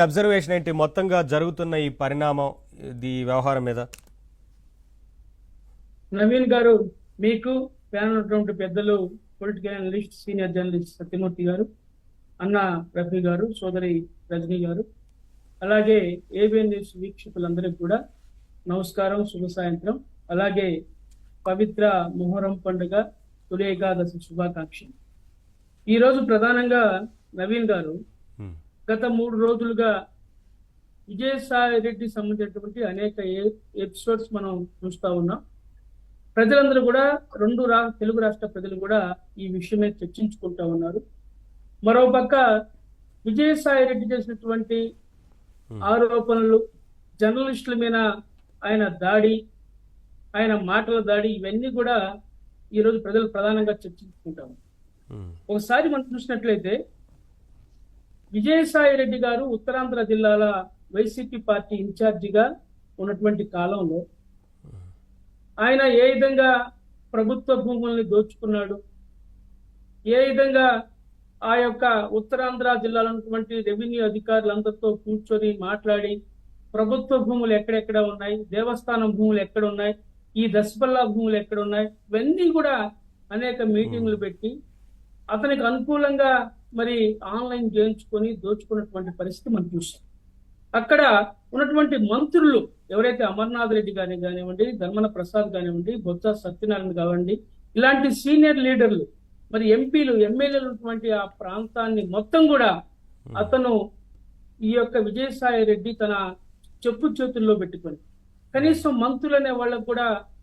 Observation ఏంటి మొత్తంగా జరుగుతున్న ఈ పరిణామం ఈ వ్యవహారం మీద? నవీన్ గారు, మీకు ఉన్నటువంటి పెద్దలు political analyst senior journalist Satyamurthy గారు, అన్న రఫీ గారు, సోదరి రజనీ గారు, అలాగే ఏబిఎన్ న్యూస్ వీక్షకులందరికీ కూడా నమస్కారం, శుభ సాయంత్రం. అలాగే పవిత్ర మొహరం పండుగ తొలి ఏకాదశి శుభాకాంక్షలు. ఈరోజు ప్రధానంగా నవీన్ గారు గత 3 రోజులుగా విజయసాయి రెడ్డి సంబంధించినటువంటి అనేక ఎపిసోడ్స్ మనం చూస్తా ఉన్నాం. ప్రజలందరూ కూడా తెలుగు రాష్ట్ర ప్రజలు కూడా ఈ విషయమే చర్చించుకుంటా ఉన్నారు. మరోపక్క విజయసాయి రెడ్డి చేసినటువంటి ఆరోపణలు, జర్నలిస్టుల మీద ఆయన దాడి, ఆయన మాటల దాడి, ఇవన్నీ కూడా ఈరోజు ప్రజలు ప్రధానంగా చర్చించుకుంటాము. ఒకసారి మనం చూసినట్లయితే విజయసాయి రెడ్డి గారు ఉత్తరాంధ్ర జిల్లాల వైసీపీ పార్టీ ఇన్ఛార్జిగా ఉన్నటువంటి కాలంలో ఆయన ఏ విధంగా ప్రభుత్వ భూముల్ని దోచుకున్నాడు, ఏ విధంగా ఆ యొక్క ఉత్తరాంధ్ర జిల్లాలో ఉన్నటువంటి రెవెన్యూ అధికారులందరితో కూర్చొని మాట్లాడి ప్రభుత్వ భూములు ఎక్కడెక్కడ ఉన్నాయి, దేవస్థానం భూములు ఎక్కడ ఉన్నాయి, ఈ దశపల్లా భూములు ఎక్కడ ఉన్నాయి, ఇవన్నీ కూడా అనేక మీటింగ్లు పెట్టి అతనికి అనుకూలంగా మరి ఆన్లైన్ చేయించుకొని దోచుకున్నటువంటి పరిస్థితి మనం చూసాం. అక్కడ ఉన్నటువంటి మంత్రులు ఎవరైతే అమర్నాథ్ రెడ్డి గారిని కానివ్వండి, ధర్మన ప్రసాద్ కానివ్వండి, బొత్స సత్యనారాయణ కానివ్వండి, ఇలాంటి సీనియర్ లీడర్లు, మరి ఎంపీలు, ఎమ్మెల్యేలు ఉన్నటువంటి ఆ ప్రాంతాన్ని మొత్తం కూడా అతను ఈ యొక్క విజయసాయి రెడ్డి తన చెప్పు చేతుల్లో పెట్టుకొని కనీసం మంత్రులు అనే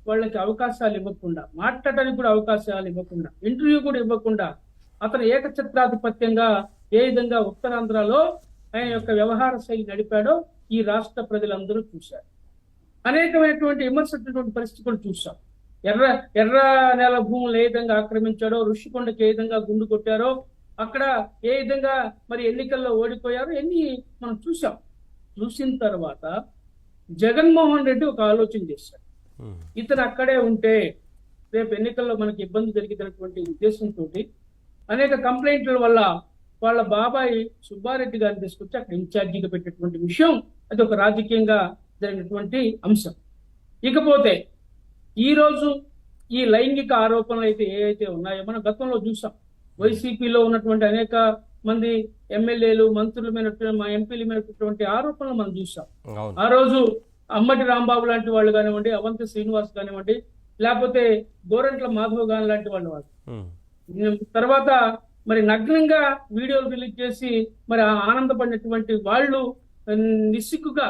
వాళ్ళకి అవకాశాలు ఇవ్వకుండా, మాట్లాడడానికి కూడా అవకాశాలు ఇవ్వకుండా, ఇంటర్వ్యూ కూడా ఇవ్వకుండా అతను ఏకఛత్రాధిపత్యంగా ఏ విధంగా ఉత్తరాంధ్రలో ఆయన యొక్క వ్యవహార శైలి నడిపాడో ఈ రాష్ట్ర ప్రజలందరూ చూశారు. అనేకమైనటువంటి విమర్శించినటువంటి పరిస్థితులు చూశాం. ఎర్ర నేల భూములు ఏ విధంగా ఆక్రమించాడో, ఋషికొండకి ఏ విధంగా గుండు కొట్టారో, అక్కడ ఏ విధంగా మరి ఎన్నికల్లో ఓడిపోయారో ఎన్ని మనం చూసాం. చూసిన తర్వాత జగన్మోహన్ రెడ్డి ఒక ఆలోచన చేశాడు. ఇతను అక్కడే ఉంటే రేపు ఎన్నికల్లో మనకి ఇబ్బంది జరిగినటువంటి ఉద్దేశంతో అనేక కంప్లైంట్ల వల్ల వాళ్ళ బాబాయ్ సుబ్బారెడ్డి గారిని తీసుకొచ్చి అక్కడ ఇన్ఛార్జిగా పెట్టేటువంటి విషయం, అది ఒక రాజకీయంగా జరిగినటువంటి అంశం. ఇకపోతే ఈ రోజు ఈ లైంగిక ఆరోపణలు అయితే ఏవైతే ఉన్నాయో మనం గతంలో చూసాం. వైసీపీలో ఉన్నటువంటి అనేక మంది ఎమ్మెల్యేలు, మంత్రుల మీద, మా ఎంపీల మీద ఆరోపణలు మనం చూసాం. ఆ రోజు అమ్మటి రాంబాబు లాంటి వాళ్ళు కానివ్వండి, అవంతి శ్రీనివాస్ కానివ్వండి, లేకపోతే గోరంట్ల మాధవ్ గాని లాంటి వాళ్ళు తర్వాత మరి నగ్నంగా వీడియోలు రిలీజ్ చేసి మరి ఆనందపడినటువంటి వాళ్ళు, నిస్సిగ్గుగా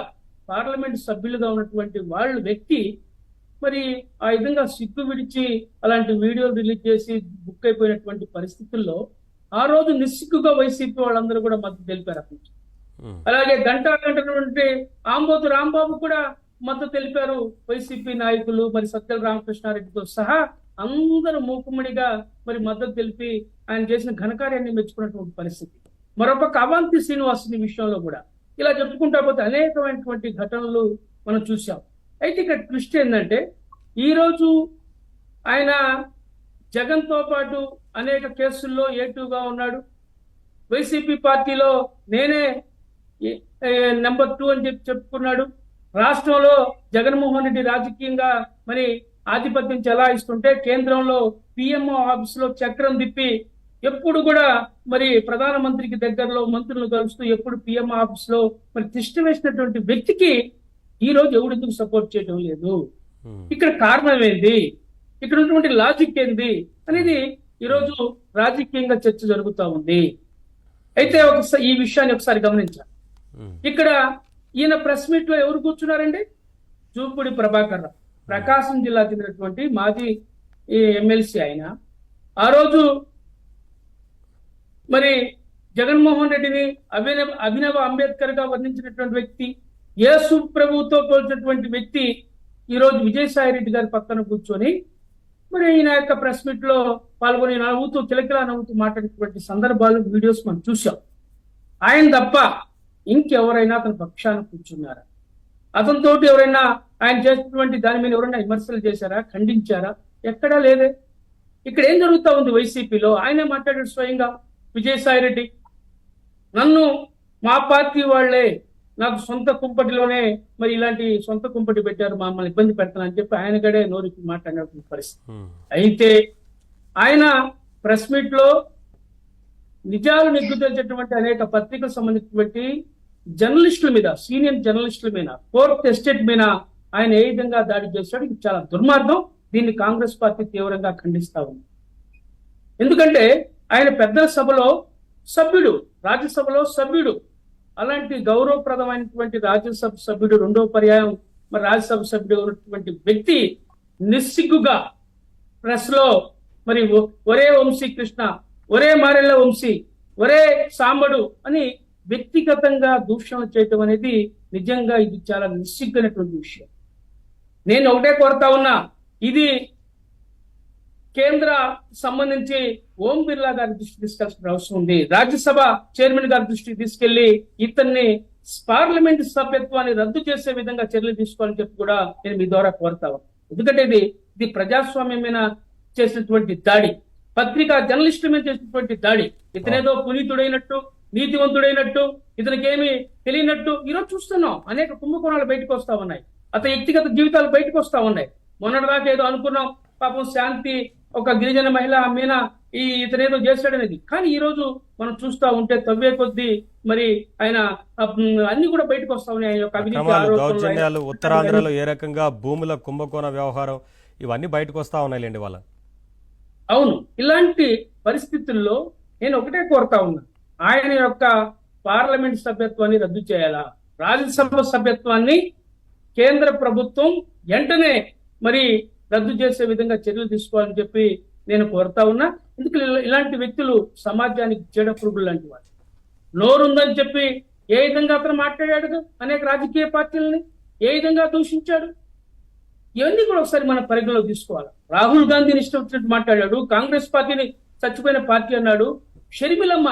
పార్లమెంట్ సభ్యులుగా ఉన్నటువంటి వాళ్ళు వ్యక్తి మరి ఆ విధంగా సిగ్గు విడిచి అలాంటి వీడియోలు రిలీజ్ చేసి బుక్ అయిపోయినటువంటి పరిస్థితుల్లో ఆ రోజు నిస్సిగ్గుగా వైసీపీ వాళ్ళందరూ కూడా మద్దతు తెలిపారు. అప్పుడు అలాగే గంటటువంటి ఆంబోతు రాంబాబు కూడా మద్దతు తెలిపారు. వైసీపీ నాయకులు మరి సత్యల రామకృష్ణారెడ్డితో సహా అందరూ మూకుమ్మడిగా మరి మద్దతు తెలిపి ఆయన చేసిన ఘనకార్యాన్ని మెచ్చుకున్నటువంటి పరిస్థితి. మరొక అవంతి శ్రీనివాసుని విషయంలో కూడా ఇలా చెప్పుకుంటా పోతే అనేకమైనటువంటి ఘటనలు మనం చూసాం. అయితే ఇక్కడ ట్విస్ట్ ఏంటంటే ఈ రోజు ఆయన జగన్తో పాటు అనేక కేసుల్లో ఏటుగా ఉన్నాడు. వైసీపీ పార్టీలో నేనే నెంబర్ 2 అని చెప్పుకున్నాడు. రాష్ట్రంలో జగన్మోహన్ రెడ్డి రాజకీయంగా మరి ఆధిపత్యం చెలాయిస్తుంటే కేంద్రంలో పిఎంఓ ఆఫీస్ లో చక్రం తిప్పి ఎప్పుడు కూడా మరి ప్రధానమంత్రికి దగ్గరలో మంత్రులు కలుస్తూ ఎప్పుడు పిఎంఓ ఆఫీస్ లో మరి తిష్ట వేసినటువంటి వ్యక్తికి ఈ రోజు ఎవరెందుకు సపోర్ట్ చేయడం లేదు? ఇక్కడ కారణం ఏంది? ఇక్కడ ఉన్నటువంటి లాజిక్ ఏంది అనేది ఈరోజు రాజకీయంగా చర్చ జరుగుతూ ఉంది. అయితే ఈ విషయాన్ని ఒకసారి గమనించాలి. ఇక్కడ ఈయన ప్రెస్ మీట్ లో ఎవరు కూర్చున్నారండి? జూపూడి ప్రభాకర్ రావు, ప్రకాశం జిల్లా చెందినటువంటి మాజీ ఎమ్మెల్సీ. ఆయన ఆ రోజు మరి జగన్మోహన్ రెడ్డిని అభినవ అంబేద్కర్ గా వర్ణించినటువంటి వ్యక్తి, యేసు ప్రభువుతో పోల్చినటువంటి వ్యక్తి ఈ రోజు విజయసాయి రెడ్డి గారి పక్కన కూర్చొని మరి ఈయన యొక్క ప్రెస్ మీట్ లో పాల్గొని నవ్వుతూ కిలకిలా నవ్వుతూ మాట్లాడినటువంటి సందర్భాలు, వీడియోస్ మనం చూసాం. ఆయన తప్ప ఇంకెవరైనా అతని పక్షాన కూర్చున్నారా? అతనితోటి ఎవరైనా ఆయన చేసినటువంటి దాని మీద ఎవరైనా విమర్శలు చేశారా, ఖండించారా? ఎక్కడా లేదే. ఇక్కడ ఏం జరుగుతా ఉంది వైసీపీలో? ఆయనే మాట్లాడాడు స్వయంగా విజయసాయి రెడ్డి. నన్ను మా పార్టీ వాళ్ళే నాకు సొంత కుంపటిలోనే మరి ఇలాంటి సొంత కుంపటి పెట్టారు, మమ్మల్ని ఇబ్బంది పెడతానని చెప్పి ఆయన గడే నోరికి మాట్లాడినటువంటి పరిస్థితి. అయితే ఆయన ప్రెస్ మీట్ లో నిజాలు నిగ్గు తెలిసేటువంటి అనేక పత్రికలకు సంబంధించినటువంటి జర్నలిస్టుల మీద, సీనియర్ జర్నలిస్టుల మీద, ఫోర్త్ ఎస్టేట్ మీద ఆయన ఏ విధంగా దాడి చేశాడు, ఇది చాలా దుర్మార్గం. దీన్ని కాంగ్రెస్ పార్టీ తీవ్రంగా ఖండిస్తా ఉంది. ఎందుకంటే ఆయన పెద్దల సభలో సభ్యుడు, రాజ్యసభలో సభ్యుడు, అలాంటి గౌరవప్రదమైనటువంటి రాజ్యసభ సభ్యుడు, రెండో పర్యాయం మరి రాజ్యసభ సభ్యుడు ఉన్నటువంటి వ్యక్తి నిస్సిగ్గుగా ప్రెస్ లో మరి ఒరే వంశీ కృష్ణ, ఒరే మారెళ్ళ వంశీ, ఒరే సాంబడు అని వ్యక్తిగతంగా దూషణ చేయటం అనేది నిజంగా ఇది చాలా నిస్సిగ్గైనటువంటి విషయం. నేను ఒకటే కోరుతా ఉన్నా, ఇది కేంద్ర సంబంధించి ఓం బిర్లా గారి దృష్టికి తీసుకెళ్లాల్సిన అవసరం ఉంది. రాజ్యసభ చైర్మన్ గారి దృష్టికి తీసుకెళ్లి ఇతన్ని పార్లమెంట్ సభ్యత్వాన్ని రద్దు చేసే విధంగా చర్యలు తీసుకోవాలని చెప్పి కూడా నేను మీ ద్వారా కోరుతా ఉన్నాను. ఎందుకంటే ఇది ప్రజాస్వామ్యం మీద చేసినటువంటి దాడి, పత్రికా జర్నలిస్టుల మీద చేసినటువంటి దాడి. ఇతనేదో పునీతుడైనట్టు, నీతివంతుడైనట్టు, ఇతనికి ఏమి తెలియనట్టు ఈరోజు చూస్తున్నాం. అనేక కుంభకోణాలు బయటకు వస్తా ఉన్నాయి, అతని వ్యక్తిగత జీవితాలు బయటకు వస్తా ఉన్నాయి. మొన్నటిదాకా ఏదో అనుకున్నాం, పాపం శాంతి ఒక గిరిజన మహిళ మీనా ఇతనేదో చేశాడనేది, కానీ ఈ రోజు మనం చూస్తా ఉంటే తవ్వే కొద్దీ మరి ఆయన అన్ని కూడా బయటకు వస్తా ఉన్నాయి. ఆయన యొక్క అవినీతి దౌర్జన్యాలు, ఉత్తరాంధ్రలో ఏ రకంగా భూముల కుంభకోణ వ్యవహారం, ఇవన్నీ బయటకు వస్తా ఉన్నాయిలేండి వాళ్ళ. అవును, ఇలాంటి పరిస్థితుల్లో నేను ఒకటే కోరుతా ఉన్నా, ఆయన యొక్క పార్లమెంట్ సభ్యత్వాన్ని రద్దు చేయాలా, రాజ్యసభ సభ్యత్వాన్ని కేంద్ర ప్రభుత్వం వెంటనే మరి రద్దు చేసే విధంగా చర్యలు తీసుకోవాలని చెప్పి నేను కోరుతా ఉన్నా. ఎందుకంటే ఇలాంటి వ్యక్తులు సమాజానికి చెడ పురుగులు లాంటి వారు. నోరుందని చెప్పి ఏ విధంగా అతను మాట్లాడాడు, అనేక రాజకీయ పార్టీలని ఏ విధంగా దూషించాడు, ఇవన్నీ కూడా ఒకసారి మన పరిగణలో తీసుకోవాలి. రాహుల్ గాంధీని ఇష్టం వచ్చినట్టు మాట్లాడాడు, కాంగ్రెస్ పార్టీని చచ్చిపోయిన పార్టీ అన్నాడు. షర్మిలమ్మ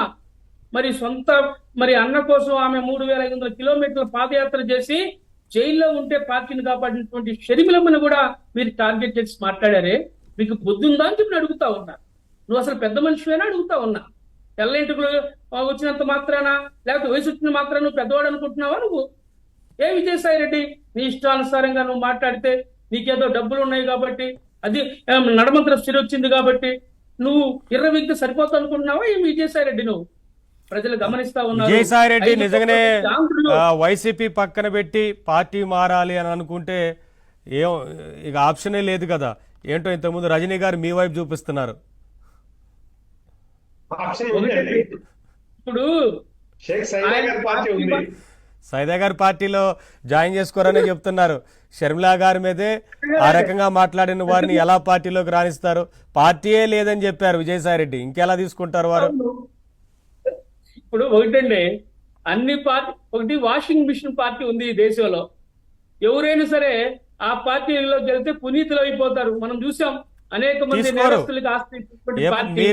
మరి సొంత మరి అన్న కోసం ఆమె 3500 కిలోమీటర్ల పాదయాత్ర చేసి జైల్లో ఉంటే పార్టీని కాపాడినటువంటి షర్మిలమ్మను కూడా మీరు టార్గెట్ చేసి మాట్లాడారే, మీకు బుద్ధి ఉందా అని చెప్పి అడుగుతా ఉన్నా. నువ్వు అసలు పెద్ద మనిషివేనా అడుగుతా ఉన్నా. తెల్లంటికులు వచ్చినంత మాత్రానా, లేకపోతే వయసు వచ్చిన మాత్రాన నువ్వు పెద్దవాడు అనుకుంటున్నావా? నువ్వు ఏ విజయసాయి రెడ్డి నీ ఇష్టానుసారంగా నువ్వు మాట్లాడితే నీకేదో డబ్బులు ఉన్నాయి కాబట్టి, అది నడమంత్ర స్థిరి వచ్చింది కాబట్టి నువ్వు ఇర్రవిగ్గి సరిపోతా అనుకుంటున్నావా? ఏం విజయసాయి రెడ్డి నువ్వు? ప్రజలు గమనిస్తా ఉన్నారు. విజయసాయి రెడ్డి నిజంగానే వైసీపీ పక్కన పెట్టి పార్టీ మారాలి అని అనుకుంటే ఇక ఆప్షనే లేదు కదా. ఏంటో ఇంతకుముందు రజనీ గారు మీ వైపు చూపిస్తున్నారు. ఇప్పుడు సైదా గారి పార్టీలో జాయిన్ చేసుకోరని చెప్తున్నారు. షర్మిలా గారి మీదే ఆ రకంగా మాట్లాడిన వారిని ఎలా పార్టీలోకి రాణిస్తారు? పార్టీయే లేదని చెప్పారు విజయసాయి రెడ్డి, ఇంకెలా తీసుకుంటారు వారు? ఇప్పుడు ఒకటండి, అన్ని పార్టీ, ఒకటి వాషింగ్ మిషన్ పార్టీ ఉంది ఈ దేశంలో. ఎవరైనా సరే ఆ పార్టీలో వెళ్తే పునీతులు అయిపోతారు. మనం చూసాం అనేక మంది నేరస్తులకు ఆస్తి పార్టీ.